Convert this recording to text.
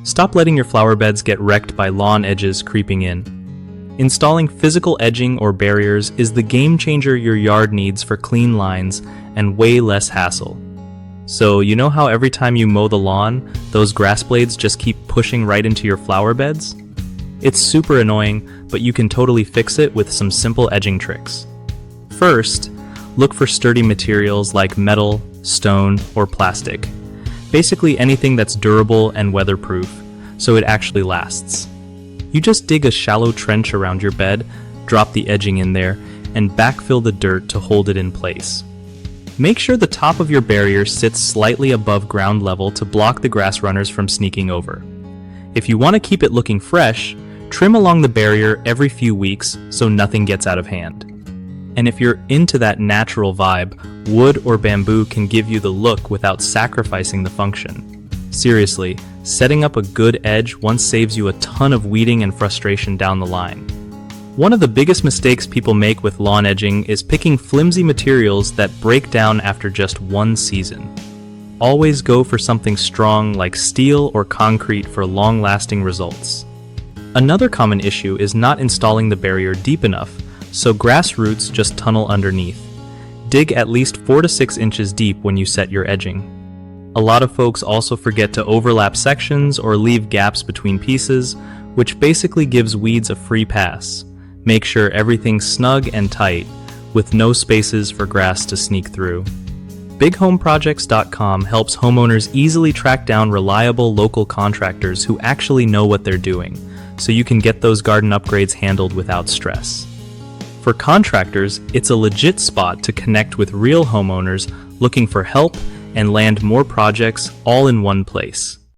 Stop letting your flower beds get wrecked by lawn edges creeping in. Installing physical edging or barriers is the game changer your yard needs for clean lines and way less hassle. So, you know how every time you mow the lawn, those grass blades just keep pushing right into your flower beds? It's super annoying, but you can totally fix it with some simple edging tricks. First, look for sturdy materials like metal, stone, or plastic. Basically anything that's durable and weatherproof, so it actually lasts. You just dig a shallow trench around your bed, drop the edging in there, and backfill the dirt to hold it in place. Make sure the top of your barrier sits slightly above ground level to block the grass runners from sneaking over. If you want to keep it looking fresh, trim along the barrier every few weeks so nothing gets out of hand. And if you're into that natural vibe, wood or bamboo can give you the look without sacrificing the function. Seriously, setting up a good edge once saves you a ton of weeding and frustration down the line. One of the biggest mistakes people make with lawn edging is picking flimsy materials that break down after just one season. Always go for something strong like steel or concrete for long-lasting results. Another common issue is not installing the barrier deep enough, so grass roots just tunnel underneath. Dig at least 4 to 6 inches deep when you set your edging. A lot of folks also forget to overlap sections or leave gaps between pieces, which basically gives weeds a free pass. Make sure everything's snug and tight, with no spaces for grass to sneak through. BigHomeProjects.com helps homeowners easily track down reliable local contractors who actually know what they're doing, so you can get those garden upgrades handled without stress. For contractors, it's a legit spot to connect with real homeowners looking for help and land more projects all in one place.